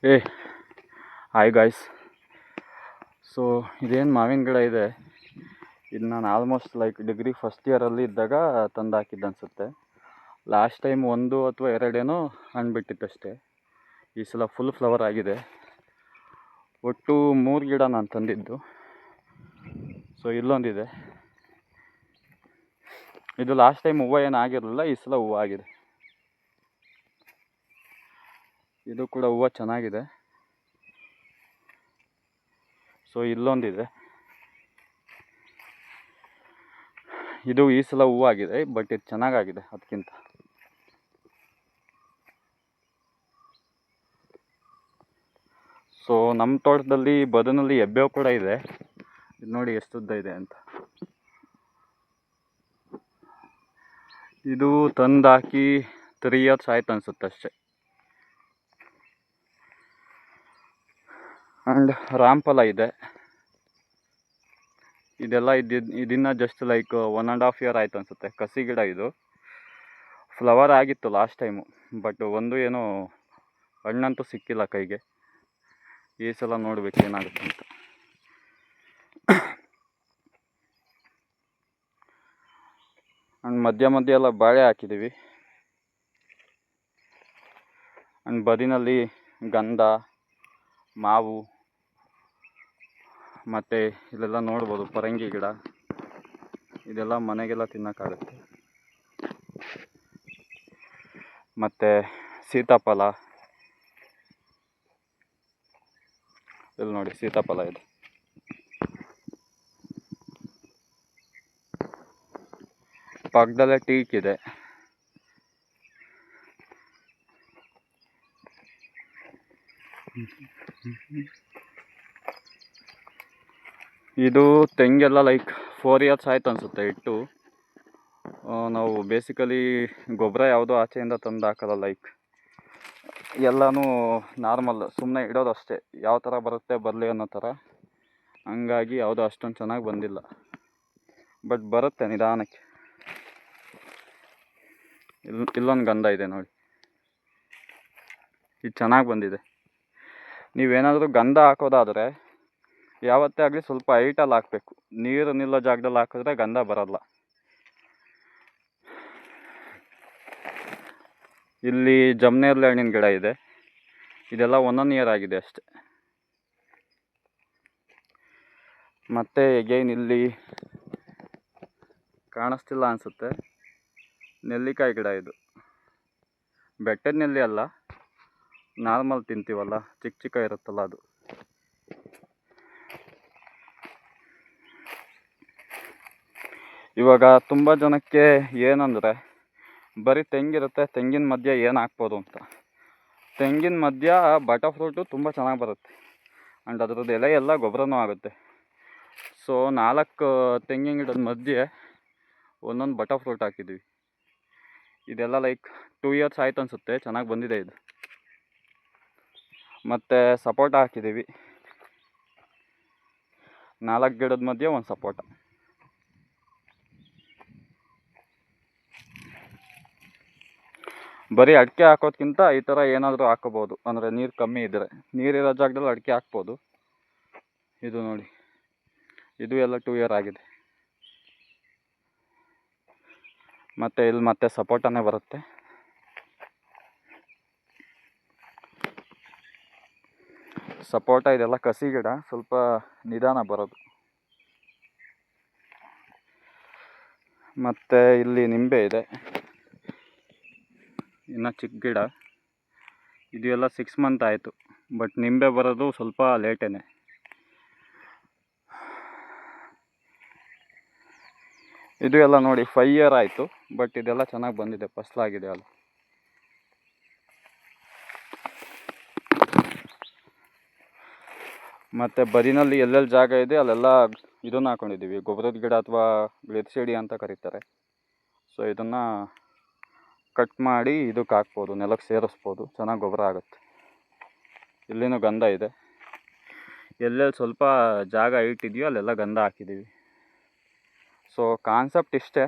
ಏ hi guys. So ಇದೇನು ಮಾವಿನ ಗಿಡ ಇದೆ, ಇದು ನಾನು ಆಲ್ಮೋಸ್ಟ್ ಡಿಗ್ರಿ ಫಸ್ಟ್ ಇಯರಲ್ಲಿ ಇದ್ದಾಗ ತಂದು ಹಾಕಿದ್ದು ಅನಿಸುತ್ತೆ. ಲಾಸ್ಟ್ ಟೈಮ್ 1 ಅಥವಾ 2 ಹಣ್ಣು ಬಿಟ್ಟಿತ್ತಷ್ಟೇ. ಈ ಸಲ ಫುಲ್ ಫ್ಲವರ್ ಆಗಿದೆ. ಒಟ್ಟು 3 ಗಿಡ ನಾನು ತಂದಿದ್ದು. ಸೊ ಇಲ್ಲೊಂದಿದೆ. ಇದು ಲಾಸ್ಟ್ ಟೈಮ್ ಹೂವು ಏನು ಆಗಿರಲಿಲ್ಲ, ಈ ಸಲ ಹೂವು ಆಗಿದೆ. ಇದು ಕೂಡ ಹೂವು ಚೆನ್ನಾಗಿದೆ. ಸೊ ಇಲ್ಲೊಂದಿದೆ, ಇದು ಈ ಸಲ ಹೂವು ಆಗಿದೆ, ಬಟ್ ಇದು ಚೆನ್ನಾಗಾಗಿದೆ ಅದಕ್ಕಿಂತ. ಸೊ ನಮ್ಮ ತೋಟದಲ್ಲಿ ಬದನಲ್ಲಿ ಎಬ್ಬೇವು ಕೂಡ ಇದೆ. ಇದು ನೋಡಿ ಎಷ್ಟು ಉದ್ದ ಇದೆ ಅಂತ. ಇದು ತಂದು ಹಾಕಿ 3 years ಆಯ್ತು ಅನ್ಸುತ್ತೆ ಅಷ್ಟೇ. ಆ್ಯಂಡ್ ರಾಮಫಲ ಇದೆ. ಇದೆಲ್ಲ ಇದನ್ನ ಜಸ್ಟ್ 1.5 year ಆಯ್ತು ಅನ್ಸುತ್ತೆ. ಕಸಿ ಗಿಡ ಇದು. ಫ್ಲವರ್ ಆಗಿತ್ತು ಲಾಸ್ಟ್ ಟೈಮು, ಬಟ್ ಏನೋ ಹಣ್ಣಂತೂ ಸಿಕ್ಕಿಲ್ಲ ಕೈಗೆ. ಈ ಸಲ ನೋಡ್ಬೇಕು ಏನಾಗುತ್ತೆ ಅಂತ. ಆ್ಯಂಡ್ ಮಧ್ಯ ಎಲ್ಲ ಬಾಳೆ ಹಾಕಿದ್ದೀವಿ. ಆ್ಯಂಡ್ ಬದಿನಲ್ಲಿ ಗಂಧ, ಮಾವು, ಮತ್ತು ಇಲ್ಲೆಲ್ಲ ನೋಡ್ಬೋದು ಪರಂಗಿ ಗಿಡ. ಇದೆಲ್ಲ ಮನೆಗೆಲ್ಲ ತಿನ್ನೋಕ್ಕಾಗುತ್ತೆ. ಮತ್ತು ಸೀತಾಫಲ, ಇಲ್ಲಿ ನೋಡಿ ಸೀತಾಫಲ ಇದೆ. ಪಕ್ಕದಲ್ಲೇ ಟೀಕ್ ಇದೆ. ಇದು ತೆಂಗೆಲ್ಲ 4 years ಆಯ್ತು ಅನಿಸುತ್ತೆ ಇಟ್ಟು. ನಾವು ಬೇಸಿಕಲಿ ಗೊಬ್ಬರ ಯಾವುದೋ ಆಚೆಯಿಂದ ತಂದು ಹಾಕಲ್ಲ. ಎಲ್ಲನೂ ನಾರ್ಮಲ್ ಸುಮ್ಮನೆ ಇಡೋದು ಅಷ್ಟೇ. ಯಾವ ಥರ ಬರುತ್ತೆ ಬರಲಿ ಅನ್ನೋ ಥರ. ಹಂಗಾಗಿ ಯಾವುದೋ ಅಷ್ಟೊಂದು ಚೆನ್ನಾಗಿ ಬಂದಿಲ್ಲ, ಬಟ್ ಬರುತ್ತೆ ನಿಧಾನಕ್ಕೆ. ಇಲ್ಲೊಂದು ಗಂಧ ಇದೆ ನೋಡಿ, ಇದು ಚೆನ್ನಾಗಿ ಬಂದಿದೆ. ನೀವೇನಾದರೂ ಗಂಧ ಹಾಕೋದಾದರೆ ಯಾವತ್ತೇ ಆಗಲಿ ಸ್ವಲ್ಪ ಹೈಟಲ್ಲಿ ಹಾಕಬೇಕು. ನೀರು ನಿಲ್ಲೋ ಜಾಗದಲ್ಲಿ ಹಾಕಿದ್ರೆ ಗಂಧ ಬರಲ್ಲ. ಇಲ್ಲಿ ಜಮ್ನೇರ್ಲೆ ಹಣ್ಣಿನ ಗಿಡ ಇದೆ. ಇದೆಲ್ಲ 1 year ಆಗಿದೆ ಅಷ್ಟೆ. ಮತ್ತು ಎಗೈನ್ ಇಲ್ಲಿ ಕಾಣಿಸ್ತಿಲ್ಲ ಅನಿಸುತ್ತೆ, ನೆಲ್ಲಿಕಾಯಿ ಗಿಡ ಇದು. ಬೆಟ್ಟದ ನೆಲ್ಲಿ ಅಲ್ಲ, ನಾರ್ಮಲ್ ತಿಂತೀವಲ್ಲ, ಚಿಕ್ಕ ಇರುತ್ತಲ್ಲ ಅದು. ಇವಾಗ ತುಂಬ ಜನಕ್ಕೆ ಏನಂದರೆ ಬರೀ ತೆಂಗಿರುತ್ತೆ, ತೆಂಗಿನ ಮಧ್ಯ ಏನು ಹಾಕ್ಬೋದು ಅಂತ. ತೆಂಗಿನ ಮಧ್ಯ ಬಟರ್ ಫ್ರೂಟು ತುಂಬ ಚೆನ್ನಾಗಿ ಬರುತ್ತೆ. ಆ್ಯಂಡ್ ಅದ್ರದ್ದು ಎಲೆ ಎಲ್ಲ ಗೊಬ್ಬರನೂ ಆಗುತ್ತೆ. ಸೊ 4 ತೆಂಗಿನ ಗಿಡದ ಮಧ್ಯೆ ಒಂದೊಂದು ಬಟರ್ ಫ್ರೂಟ್ ಹಾಕಿದ್ವಿ. ಇದೆಲ್ಲ 2 years ಆಯ್ತು ಅನಿಸುತ್ತೆ, ಚೆನ್ನಾಗಿ ಬಂದಿದೆ ಇದು. ಮತ್ತು ಸಪೋಟ ಹಾಕಿದ್ದೀವಿ. 4 ಗಿಡದ ಮಧ್ಯೆ ಒಂದು ಸಪೋಟ. ಬರೀ ಅಡಿಕೆ ಹಾಕೋದ್ಕಿಂತ ಈ ಥರ ಏನಾದರೂ ಹಾಕೋಬೋದು, ಅಂದರೆ ನೀರು ಕಮ್ಮಿ ಇದ್ದರೆ. ನೀರಿರೋ ಜಾಗದಲ್ಲಿ ಅಡಿಕೆ ಹಾಕ್ಬೋದು. ಇದು ನೋಡಿ, ಇದು ಎಲ್ಲ 2 year ಆಗಿದೆ. ಮತ್ತು ಇಲ್ಲಿ ಮತ್ತೆ ಸಪೋಟನೇ ಬರುತ್ತೆ. ಸಪೋಟ ಇದೆಲ್ಲ ಕಸಿ ಗಿಡ, ಸ್ವಲ್ಪ ನಿಧಾನ ಬರೋದು. ಮತ್ತು ಇಲ್ಲಿ ನಿಂಬೆ ಇದೆ, ಇನ್ನು ಚಿಕ್ಕ ಗಿಡ. ಇದು ಎಲ್ಲ 6 month ಆಯಿತು, ಬಟ್ ನಿಂಬೆ ಬರೋದು ಸ್ವಲ್ಪ ಲೇಟೇನೆ. ಇದು ಎಲ್ಲ ನೋಡಿ 5 year ಆಯಿತು, ಬಟ್ ಇದೆಲ್ಲ ಚೆನ್ನಾಗಿ ಬಂದಿದೆ, ಫಸಲಾಗಿದೆ ಅಲ್ಲ. ಮತ್ತು ಬದಿನಲ್ಲಿ ಎಲ್ಲೆಲ್ಲಿ ಜಾಗ ಇದೆ ಅಲ್ಲೆಲ್ಲ ಇದನ್ನು ಹಾಕೊಂಡಿದ್ದೀವಿ, ಗೊಬ್ಬರದ ಗಿಡ ಅಥವಾ ಗ್ಲಿರ್ಸಿಡಿ ಅಂತ ಕರೀತಾರೆ. ಸೊ ಇದನ್ನು ಕಟ್ ಮಾಡಿ ಇದಕ್ಕೆ ಹಾಕ್ಬೋದು, ನೆಲಕ್ಕೆ ಸೇರಿಸ್ಬೋದು, ಚೆನ್ನಾಗಿ ಗೊಬ್ಬರ ಆಗುತ್ತೆ. ಇಲ್ಲಿನೂ ಗಂಧ ಇದೆ. ಎಲ್ಲೆಲ್ಲಿ ಸ್ವಲ್ಪ ಜಾಗ ಇಟ್ಟಿದೆಯೋ ಅಲ್ಲೆಲ್ಲ ಗಂಧ ಹಾಕಿದ್ದೀವಿ. ಸೊ ಕಾನ್ಸೆಪ್ಟ್ ಇಷ್ಟೇ,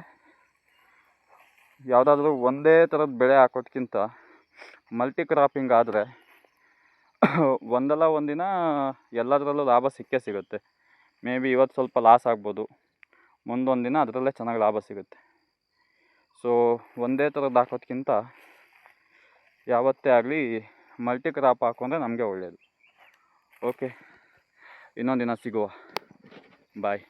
ಯಾವುದಾದ್ರೂ ಒಂದೇ ಥರದ ಬೆಳೆ ಹಾಕೋದ್ಕಿಂತ ಮಲ್ಟಿ ಕ್ರಾಪಿಂಗ್ ಆದರೆ ಒಂದಲ್ಲ ಒಂದಿನ ಎಲ್ಲದರಲ್ಲೂ ಲಾಭ ಸಿಕ್ಕೇ ಸಿಗುತ್ತೆ. ಮೇ ಬಿ ಇವತ್ತು ಸ್ವಲ್ಪ ಲಾಸ್ ಆಗ್ಬೋದು, ಮುಂದೊಂದು ದಿನ ಅದರಲ್ಲೇ ಚೆನ್ನಾಗಿ ಲಾಭ ಸಿಗುತ್ತೆ. ಸೊ ಒಂದೇ ಥರದ್ದು ಹಾಕೋದ್ಕಿಂತ ಯಾವತ್ತೇ ಆಗಲಿ ಮಲ್ಟಿ ಕ್ರಾಪ್ ಹಾಕೊಂಡ್ರೆ ನಮಗೆ ಒಳ್ಳೆಯದು. ಓಕೆ, ಇನ್ನೊಂದು ದಿನ ಸಿಗುವ. ಬಾಯ್.